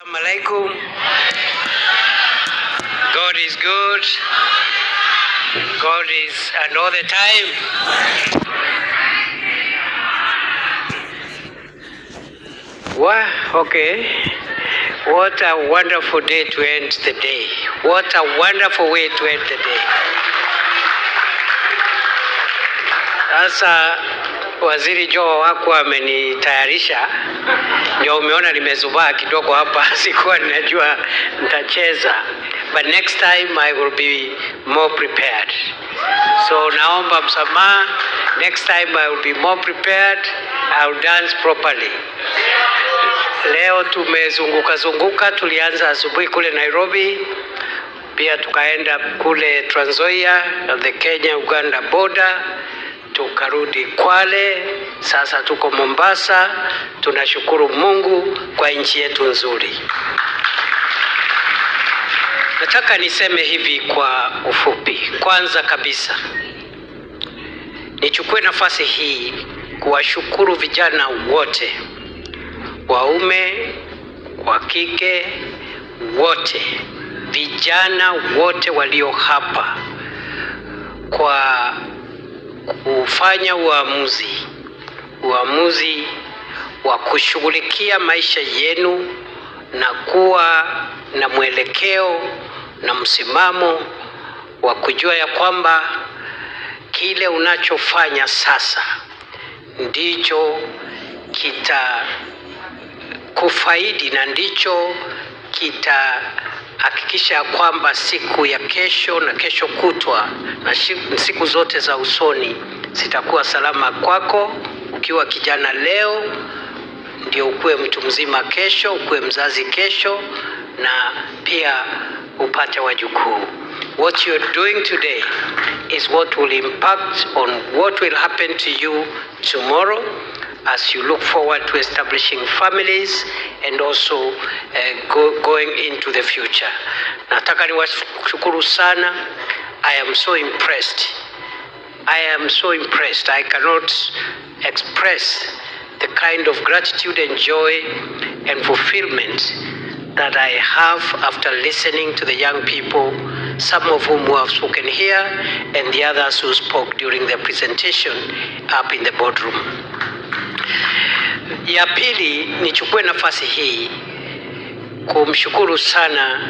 Assalamu alaikum. God is good. God is and all the time. Okay. What a wonderful day to end the day. What a wonderful way to end the day. Sasa Waziri Joe wako amenitayarisha. Ndio umeona nimezubaa kidogo hapa, sikuwa ninajua nitacheza. But next time I will be more prepared. So naomba msamaha. Next time I will be more prepared. I will dance properly. Leo tumezunguka, tulianza asubuhi kule Nairobi. Pia tukaenda kule Trans Nzoia, the Kenya-Uganda border. Tukarudi Kwale, sasa tuko Mombasa. Tunashukuru Mungu kwa nchi yetu nzuri. Nataka niseme hivi kwa ufupi. Kwanza kabisa, nichukue nafasi hii kuwashukuru vijana wote, waume, wa kike, wote, vijana wote walio hapa kwa kufanya uamuzi wa kushughulikia maisha yenu na kuwa na mwelekeo na msimamo wa kujua ya kwamba kile unachofanya sasa ndicho kufaidi na ndicho hakikisha kwamba siku ya kesho na kesho kutwa na siku zote za usoni zitakuwa salama kwako. Ukiwa kijana leo, ndio ukuwe mtu mzima kesho, ukuwe mzazi kesho, na pia upate wajukuu. What you're doing today is what will impact on what will happen to you tomorrow, as you look forward to establishing families and also going into the future. Nataka niwashukuru sana. I am so impressed. I cannot express the kind of gratitude and joy and fulfillment that I have after listening to the young people, some of whom who have spoken here and the others who spoke during the presentation up in the boardroom. Ya pili, nichukue nafasi hii kumshukuru sana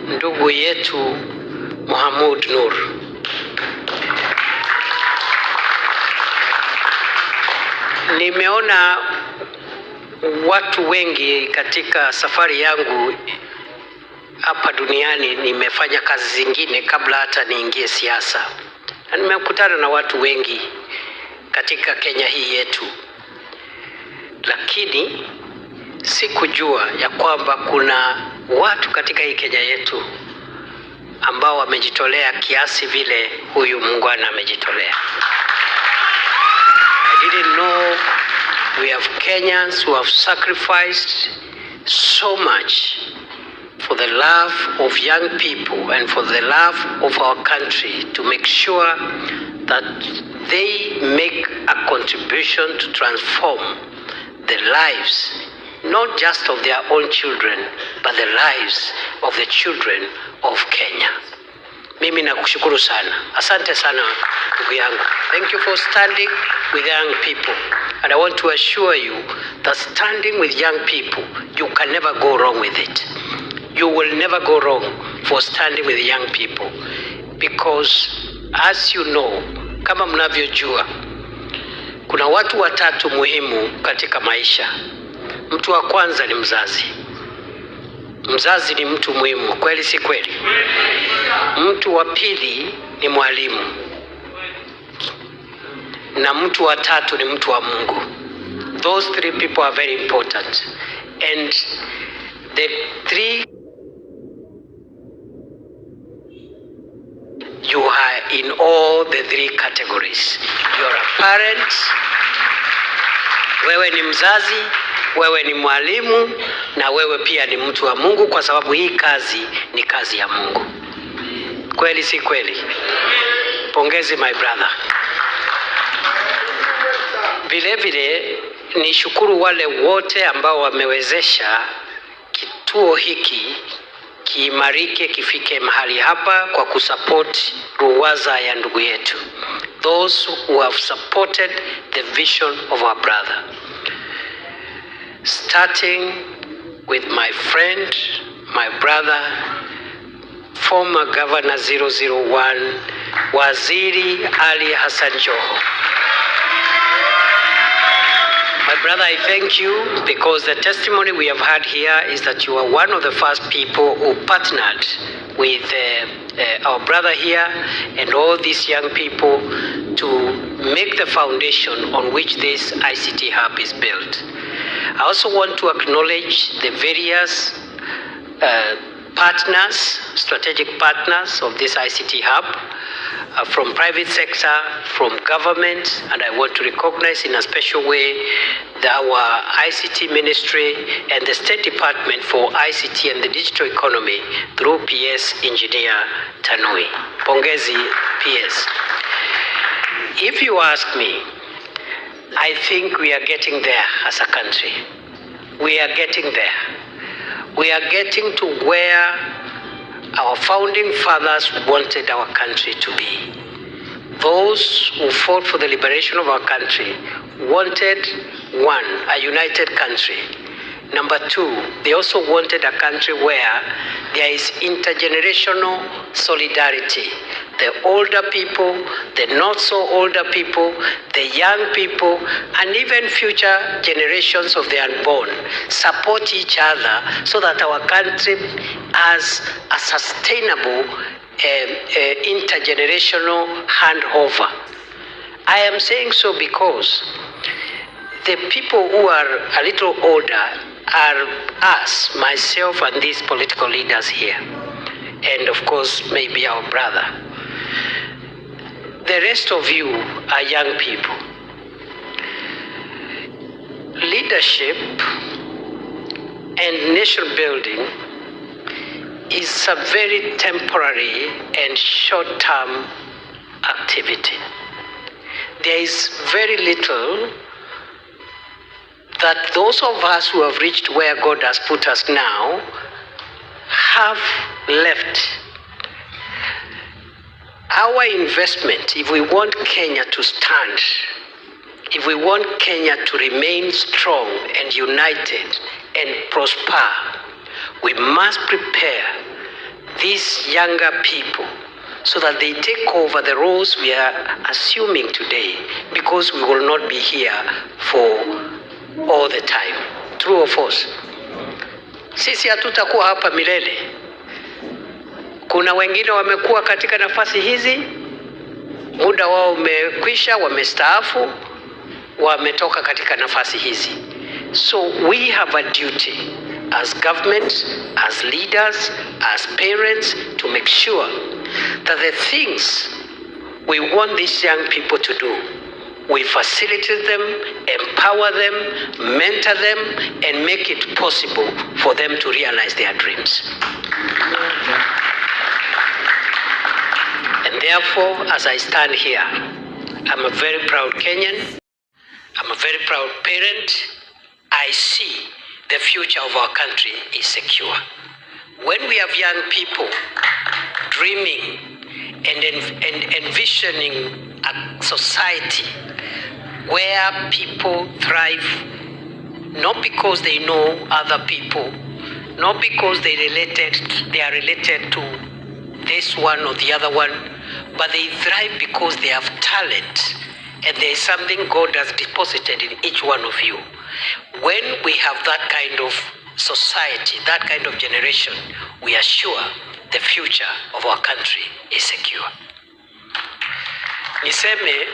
ndugu yetu Mohamud Nur. Nimeona watu wengi katika safari yangu hapa duniani. Nimefanya kazi zingine kabla hata niingie siasa, na nimekutana na watu wengi katika Kenya hii yetu, lakini sikujua ya kwamba kuna watu katika hii Kenya yetu ambao wamejitolea kiasi vile huyu muungwana amejitolea. I didn't know we have Kenyans who have sacrificed so much for the love of young people and for the love of our country, to make sure that they make a contribution to transform the lives, not just of their own children, but the lives of the children of Kenya. Mimi nakushukuru sana. Asante sana ndugu yangu. Thank you for standing with young people. And I want to assure you that standing with young people, you can never go wrong with it. You will never go wrong for standing with young people. Because as you know, kama mnavyojua, kuna watu watatu muhimu katika maisha. Mtu wa kwanza ni mzazi. Mzazi ni mtu muhimu, kweli si kweli? Mtu wa pili ni mwalimu. Na mtu wa tatu ni mtu wa Mungu. Those three people are very important. And the three, you are in all the three categories. You are a parent, wewe ni mzazi, wewe ni mwalimu, na wewe pia ni mtu wa Mungu, kwa sababu hii kazi ni kazi ya Mungu. Kweli si kweli? Pongezi my brother. Vile vile ni shukuru wale wote ambao wamewezesha kituo hiki kiimarike, kifike mahali hapa kwa kusupport ruwaza ya ndugu yetu, those who have supported the vision of our brother, starting with my friend, my brother, former Governor 001, Waziri Ali Hassan Joho. My brother, I thank you because the testimony we have had here is that you are one of the first people who partnered with our brother here and all these young people to make the foundation on which this ICT hub is built. I also want to acknowledge the various partners, strategic partners of this ICT hub, from private sector, from government, and I want to recognize in a special way our ICT ministry and the State Department for ICT and the digital economy through PS Engineer Tanui. Pongezi PS. If you ask me, I think we are getting there as a country. We are getting there. We are getting to where our founding fathers wanted our country to be. Those who fought for the liberation of our country wanted, one, a united country. Number two, they also wanted a country where there is intergenerational solidarity. The older people, the not so older people, the young people, and even future generations of the unborn support each other so that our country has a sustainable intergenerational handover. I am saying so because the people who are a little older are us, myself, and these political leaders here, and of course maybe our brother. The rest of you are young people. Leadership and nation building is a very temporary and short-term activity. There is very little that those of us who have reached where God has put us now have left. Our investment, if we want Kenya to stand, if we want Kenya to remain strong and united and prosper, we must prepare these younger people so that they take over the roles we are assuming today, because we will not be here for all the time. True or false? Sisi hatutakuwa hapa milele. Kuna wengine wamekuwa katika nafasi hizi, muda wao umekwisha, wamestaafu, wametoka katika nafasi hizi. So we have a duty as government, as leaders, as parents, to make sure that the things we want these young people to do, we facilitate them, empower them, mentor them, and make it possible for them to realize their dreams. And therefore, as I stand here, I'm a very proud Kenyan. I'm a very proud parent. I see the future of our country is secure. When we have young people dreaming and envisioning a society where people thrive, not because they know other people, not because they are related to this one or the other one, but they thrive because they have talent and there is something God has deposited in each one of you. When we have that kind of society, that kind of generation, we are sure the future of our country is secure. Niseme,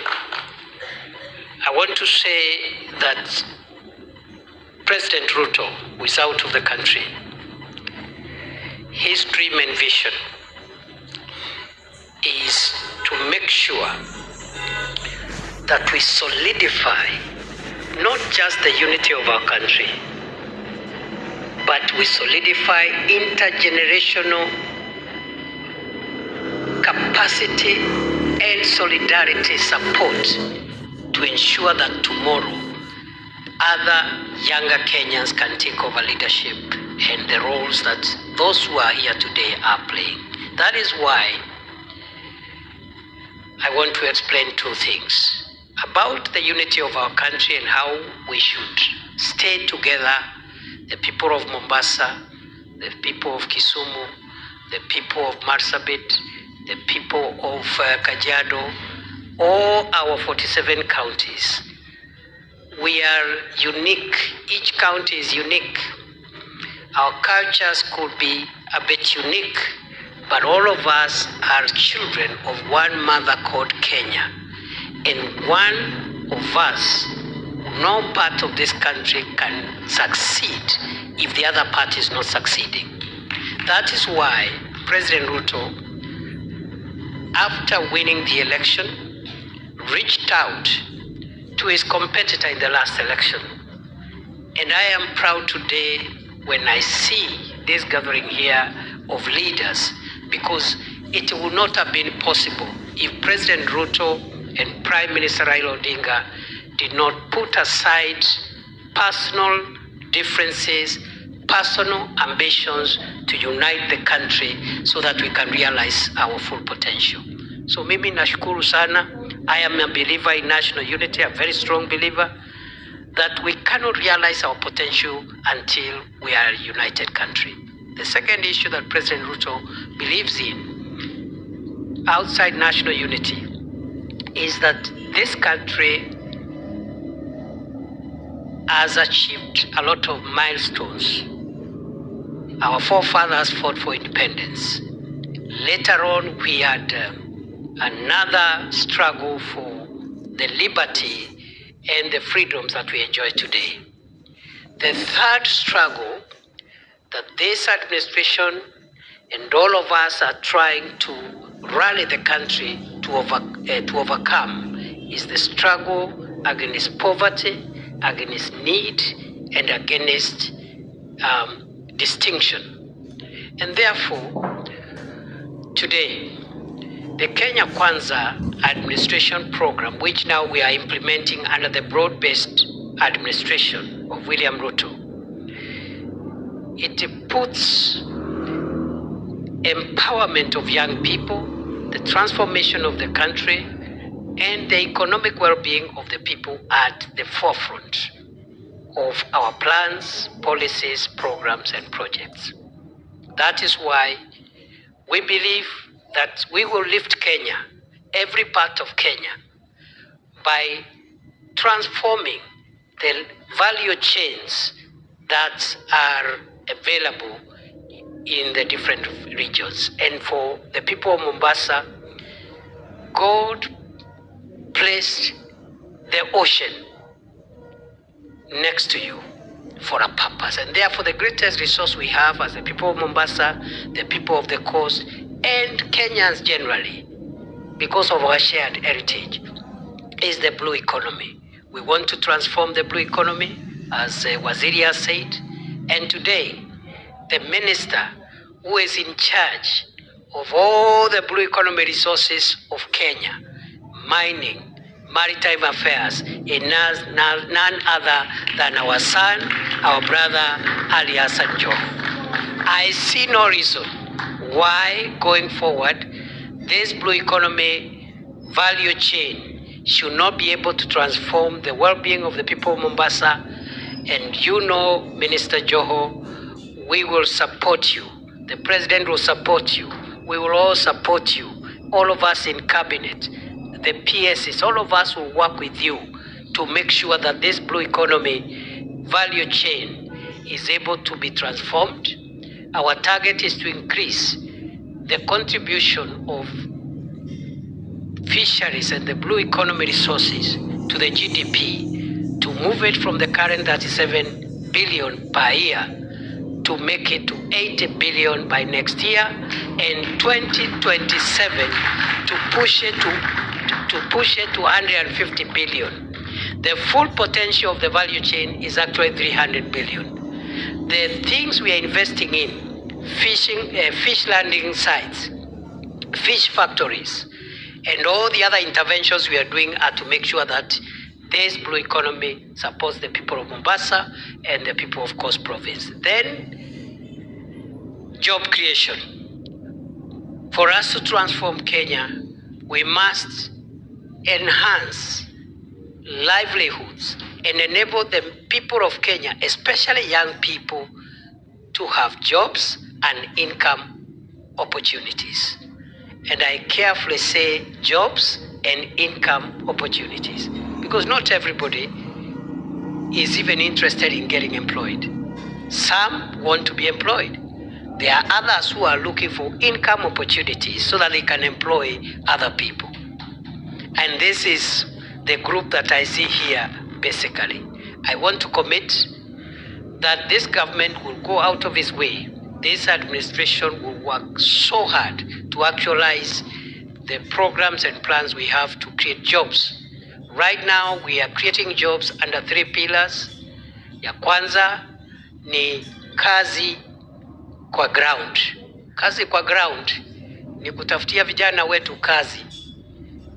I want to say that President Ruto, who is out of the country, his dream and vision is to make sure that we solidify not just the unity of our country, but we solidify intergenerational capacity and solidarity support to ensure that tomorrow other younger Kenyans can take over leadership and the roles that those who are here today are playing. That is why I want to explain two things about the unity of our country and how we should stay together, the people of Mombasa, the people of Kisumu, the people of Marsabit, the people of Kajiado, all our 47 counties. We are unique. Each county is unique. Our cultures could be a bit unique, but all of us are children of one mother called Kenya. And one of us, no part of this country can succeed if the other part is not succeeding. That is why President Ruto, after winning the election, reached out to his competitor in the last election. And I am proud today when I see this gathering here of leaders, because it would not have been possible if President Ruto and Prime Minister Raila Odinga did not put aside personal differences, personal ambitions to unite the country so that we can realize our full potential. So mimi nashukuru sana. I am a believer in national unity, a very strong believer that we cannot realize our potential until we are a united country. The second issue that President Ruto believes in outside national unity is that this country has achieved a lot of milestones. Our forefathers fought for independence. Later on, we had another struggle for the liberty and the freedoms that we enjoy today. The third struggle that this administration and all of us are trying to rally the country to overcome is the struggle against poverty, against need, and against distinction. And therefore, today, the Kenya Kwanza administration program, which now we are implementing under the broad-based administration of William Ruto, it puts empowerment of young people, the transformation of the country, and the economic well-being of the people at the forefront of our plans, policies, programs, and projects. That is why we believe that we will lift Kenya, every part of Kenya, by transforming the value chains that are available in the different regions. And for the people of Mombasa, God placed the ocean next to you for a purpose. And therefore, the greatest resource we have as the people of Mombasa, the people of the coast, and Kenyans generally, because of our shared heritage, is the blue economy. We want to transform the blue economy, as Waziri has said. And today, the minister who is in charge of all the blue economy resources of Kenya, mining, maritime affairs, is none other than our son, our brother, Ali Hassan Joho. I see no reason why, going forward, this blue economy value chain should not be able to transform the well-being of the people of Mombasa. And you know, Minister Joho, we will support you. The President will support you. We will all support you. All of us in cabinet, the PSs, all of us will work with you to make sure that this blue economy value chain is able to be transformed. Our target is to increase the contribution of fisheries and the blue economy resources to the GDP, to move it from the current 37 billion per year to make it to 80 billion by next year, and 2027 to push it to 150 billion. The full potential of the value chain is actually 300 billion. The things we are investing in, fish landing sites, fish factories, and all the other interventions we are doing are to make sure that this blue economy supports the people of Mombasa and the people of Coast Province. Then job creation. For us to transform Kenya, we must enhance livelihoods and enable the people of Kenya, especially young people, to have jobs and income opportunities. And I carefully say jobs and income opportunities, because not everybody is even interested in getting employed. Some want to be employed. There are others who are looking for income opportunities so that they can employ other people. And this is the group that I see here, basically. I want to commit that this government will go out of its way. This administration will work so hard to actualize the programs and plans we have to create jobs. Right now, we are creating jobs under 3 pillars. Ya kwanza ni kazi kwa ground. Kazi kwa ground ni kutafutia vijana wetu kazi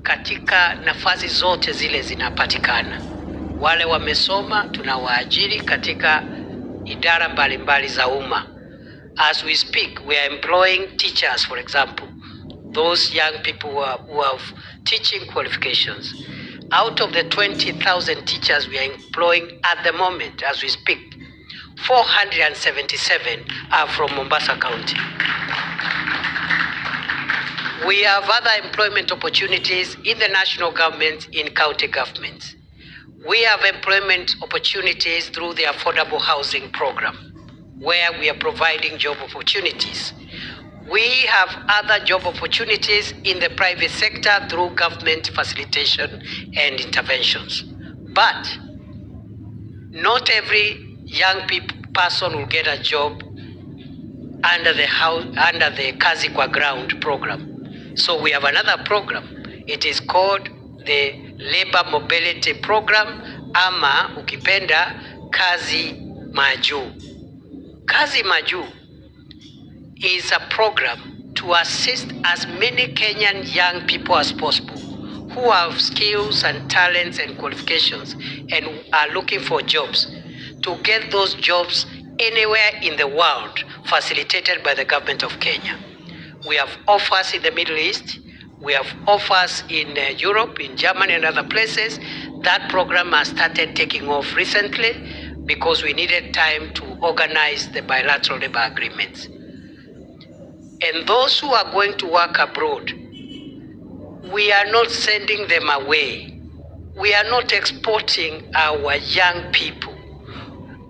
katika nafasi zote zile zinapatikana. Wale wamesoma tunawaajiri katika idara mbalimbali za umma. As we speak, we are employing teachers, for example, those young people who have teaching qualifications. Out of the 20,000 teachers we are employing at the moment, as we speak, 477 are from Mombasa County. We have other employment opportunities in the national government, in county governments. We have employment opportunities through the affordable housing program, where we are providing job opportunities. We have other job opportunities in the private sector through government facilitation and interventions. But not every young person will get a job under the Kazi Kwa Ground program. So we have another program. It is called the Labor Mobility Program, ama ukipenda Kazi Maju. Kazi Maju is a program to assist as many Kenyan young people as possible who have skills and talents and qualifications and are looking for jobs, to get those jobs anywhere in the world, facilitated by the government of Kenya. We have offers in the Middle East. We have offers in Europe, in Germany and other places. That program has started taking off recently because we needed time to organize the bilateral labor agreements. And those who are going to work abroad, we are not sending them away. We are not exporting our young people.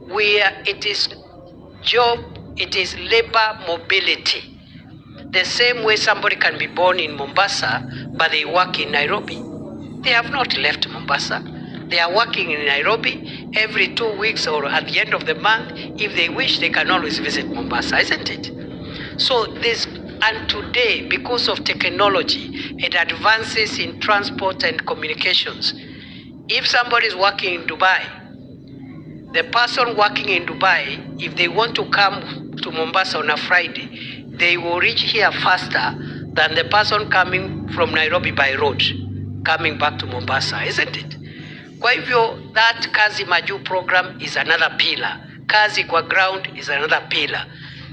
It is labor mobility. The same way somebody can be born in Mombasa, but they work in Nairobi. They have not left Mombasa. They are working in Nairobi every 2 weeks or at the end of the month. If they wish, they can always visit Mombasa, isn't it? So and today, because of technology and advances in transport and communications, if somebody is working in Dubai, the person working in Dubai, if they want to come to Mombasa on a Friday, they will reach here faster than the person coming from Nairobi by road, coming back to Mombasa, isn't it? Kwa hivyo, that Kazi Maju program is another pillar. Kazi Kwa Ground is another pillar.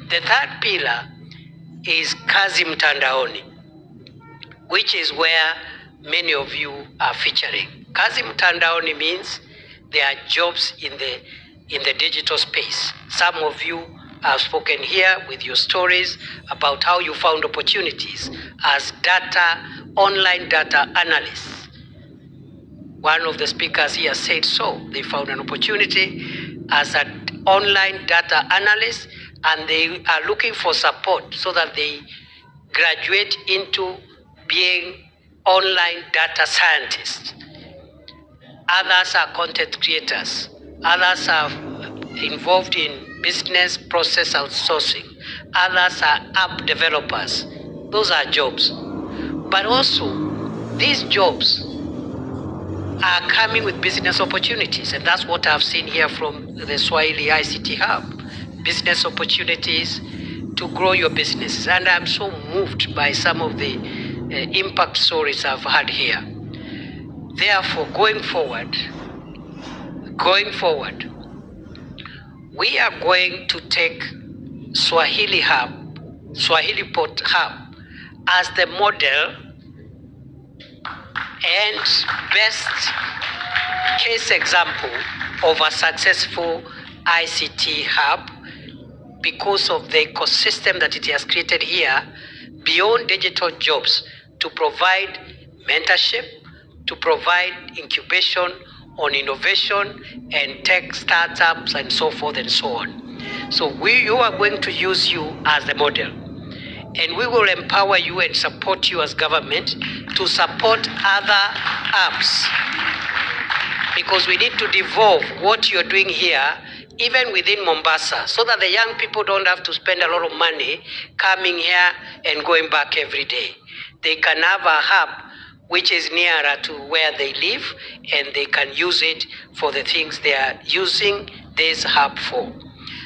The third pillar is Kazi Mtandaoni, which is where many of you are featuring. Kazi Mtandaoni means there are jobs in the digital space. Some of you have spoken here with your stories about how you found opportunities as online data analysts. One of the speakers here said so. They found an opportunity as an online data analyst, and they are looking for support so that they graduate into being online data scientists. Others are content creators. Others are involved in business process outsourcing. Others are app developers. Those are jobs. But also, these jobs are coming with business opportunities, and that's what I've seen here from the Swahili ICT Hub. Business opportunities to grow your businesses. And I'm so moved by some of the impact stories I've had here. Therefore, going forward, we are going to take Swahili Hub Swahili Port Hub as the model and best case example of a successful ICT hub because of the ecosystem that it has created here beyond digital jobs to provide mentorship, to provide incubation on innovation and tech startups and so forth and so on. So you are going to use you as the model, and we will empower you and support you as government to support other apps, because we need to devolve what you're doing here even within Mombasa, so that the young people don't have to spend a lot of money coming here and going back every day. They can have a hub which is nearer to where they live, and they can use it for the things they are using this hub for.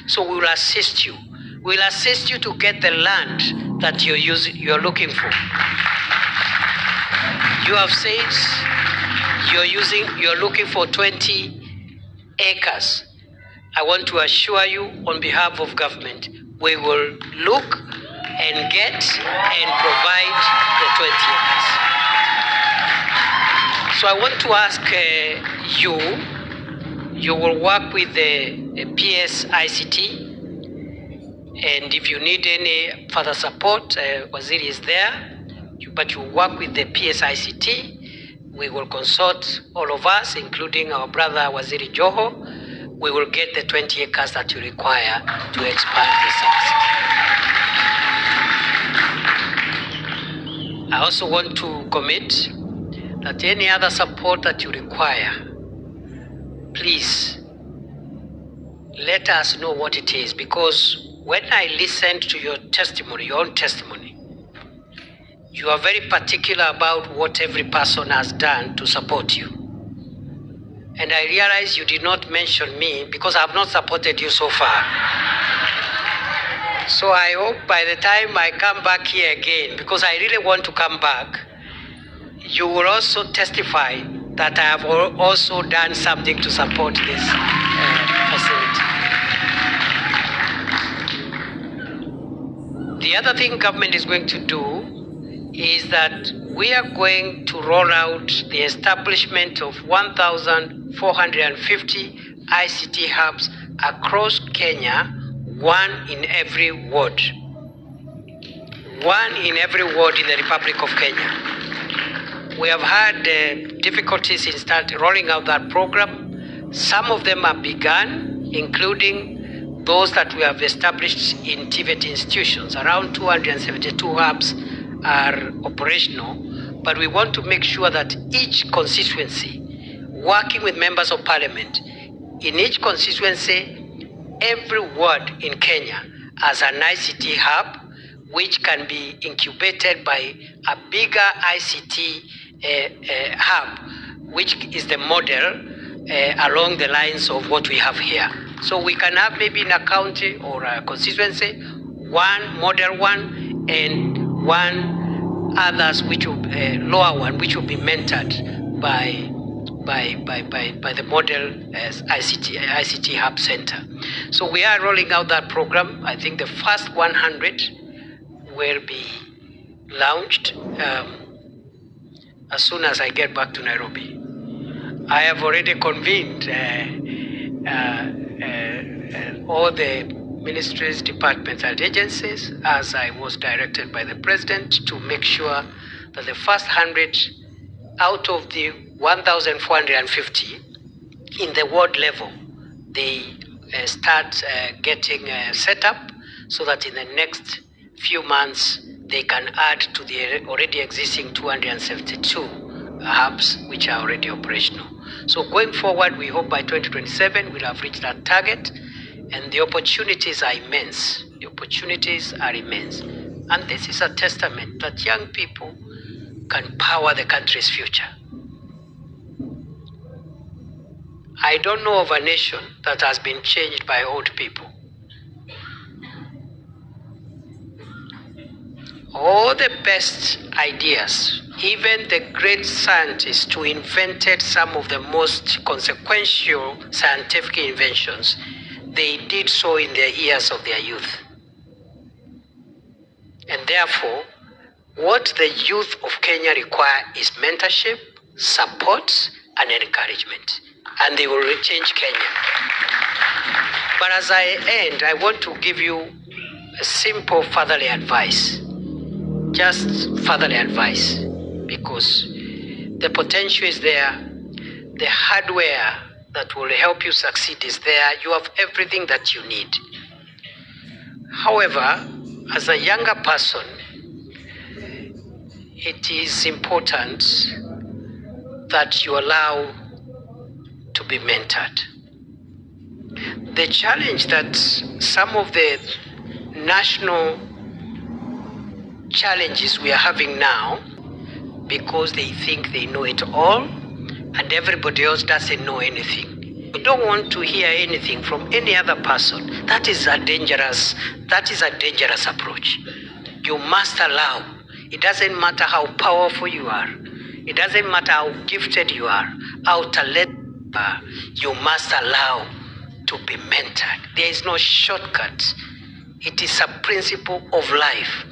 So we will assist you. We'll assist you to get the land that you're looking for. You have said you're looking for 20 acres. I want to assure you on behalf of government, we will look and get and provide the 20 acres. So I want to ask you will work with the PS ICT, and if you need any further support, Waziri is there, but you work with the PS ICT. We will consult all of us, including our brother Waziri Joho. We will get the 20 acres that you require to expand the services. I also want to commit that any other support that you require, please let us know what it is, because when I listened to your testimony, your own testimony, you are very particular about what every person has done to support you. And I realize you did not mention me because I have not supported you so far. So I hope by the time I come back here again, because I really want to come back, you will also testify that I have also done something to support this facility. The other thing government is going to do is that we are going to roll out the establishment of 1,450 ICT hubs across Kenya, one in every ward. One in every ward in the Republic of Kenya. We have had difficulties in rolling out that program. Some of them have begun, including those that we have established in TVET institutions. Around 272 hubs are operational, but we want to make sure that each constituency, working with members of parliament, in each constituency, every ward in Kenya has an ICT hub which can be incubated by a bigger ICT hub, which is the model along the lines of what we have here. So we can have maybe in a county or a constituency, one model one and one others which will lower one, which will be mentored by the model as ICT Hub Center. So we are rolling out that program. I think the first 100 will be launched as soon as I get back to Nairobi. I have already convened all the ministries, departments, and agencies, as I was directed by the president, to make sure that the first 100 out of the 1,450 in the ward level, they start getting set up, so that in the next few months they can add to the already existing 272 hubs which are already operational. So going forward, we hope by 2027 we'll have reached that target, and the opportunities are immense. The opportunities are immense. And this is a testament that young people can power the country's future. I don't know of a nation that has been changed by old people. All the best ideas, even the great scientists who invented some of the most consequential scientific inventions, they did so in the years of their youth. And therefore, what the youth of Kenya require is mentorship, support, and encouragement. And they will change Kenya. But as I end, I want to give you a simple fatherly advice. Just fatherly advice. Because the potential is there. The hardware that will help you succeed is there. You have everything that you need. However, as a younger person, it is important that you allow to be mentored. The challenge that some of the national challenges we are having now, because they think they know it all and everybody else doesn't know anything. You don't want to hear anything from any other person. That is a dangerous approach. You must allow. It doesn't matter how powerful you are. It doesn't matter how gifted you are, how talented you are. You must allow to be mentored. There is no shortcut. It is a principle of life.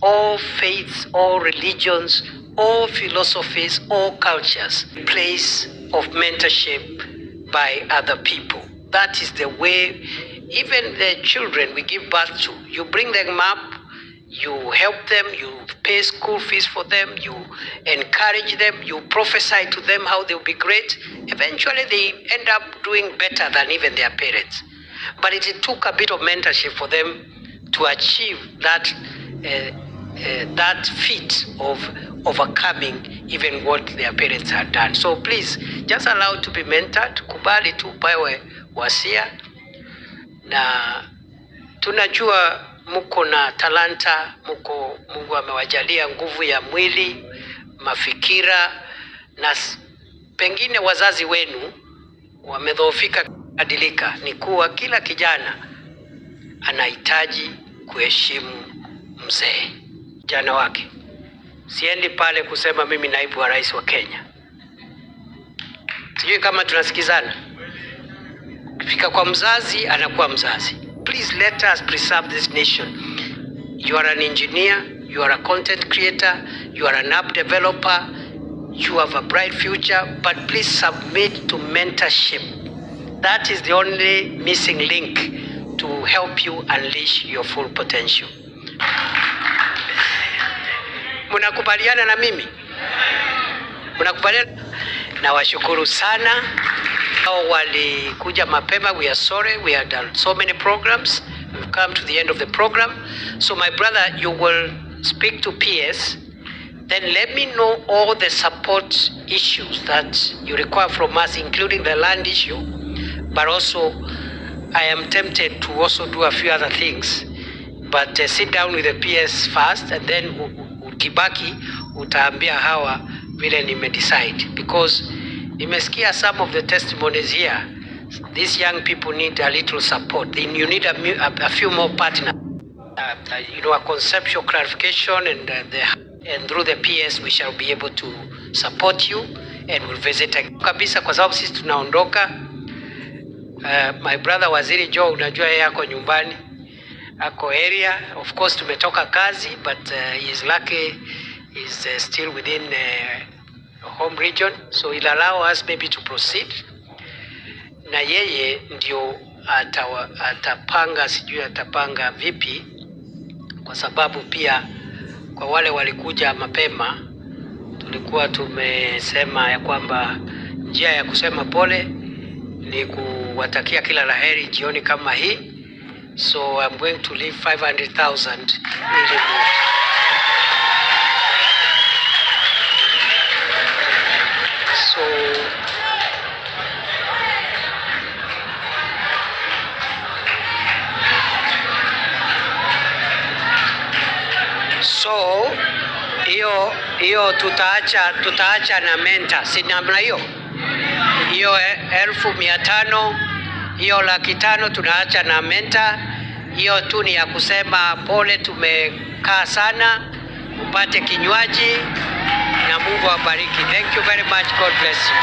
All faiths, all religions, all philosophies, all cultures, place of mentorship by other people. That is the way. Even the children we give birth to, you bring them up, you help them, you pay school fees for them, you encourage them, you prophesy to them how they'll be great. Eventually they end up doing better than even their parents. But it took a bit of mentorship for them to achieve that that feat of overcoming even what their parents had done. So please, just allow to be mentored. Kubali tu pawe wasia. Na tunajua muko na talanta, Mungu amewajalia nguvu ya mwili, mafikira, na pengine wazazi wenu wamedhoofika kadilika. Ni kuwa kila kijana anahitaji kuheshimu mzee jana wake. Siendi pale kusema mimi naibu wa rais wa Kenya. Sijui kama tunasikizana. Kufika kwa mzazi, anakuwa mzazi. Please let us preserve this nation. You are an engineer, you are a content creator, you are an app developer, you have a bright future, but please submit to mentorship. That is the only missing link to help you unleash your full potential. Mnakubaliana na mimi? Mnakubaliana? Na washukuru sana. Hao walikuja mapema. We are sorry. We have done so many programs. We've come to the end of the program. So my brother, you will speak to PS. Then let me know all the support issues that you require from us, including the land issue. But also, I am tempted to also do a few other things. But sit down with the PS first, and then ukibaki utaambia hawa vile nimedecide, because nimesikia some of the testimonies here. These young people need a little support. Then you need a few more partners. A conceptual clarification, and through the PS we shall be able to support you, and we'll visit kabisa, kwa sababu sisi tunaondoka. My brother Waziri Joe, unajua yeye yako nyumbani, ako area. Of course tumetoka kazi, but he is lucky is still within home region, so he'll allow us maybe to proceed. Na yeye ndio atapanga, sijui atapanga vipi, kwa sababu pia kwa wale walikuja mapema tulikuwa tumesema ya kwamba njia ya kusema pole ni kuwatakia kila laheri jioni kama hii. So I'm going to leave 500,000 ili So hiyo tutaacha na mentor, si namna hiyo. Hiyo 1,500, hiyo 500,000 tunaacha na mentor. Hiyo tu ni ya kusema pole, tumekaa sana, upate kinywaji na Mungu awabariki. Thank you very much. God bless you.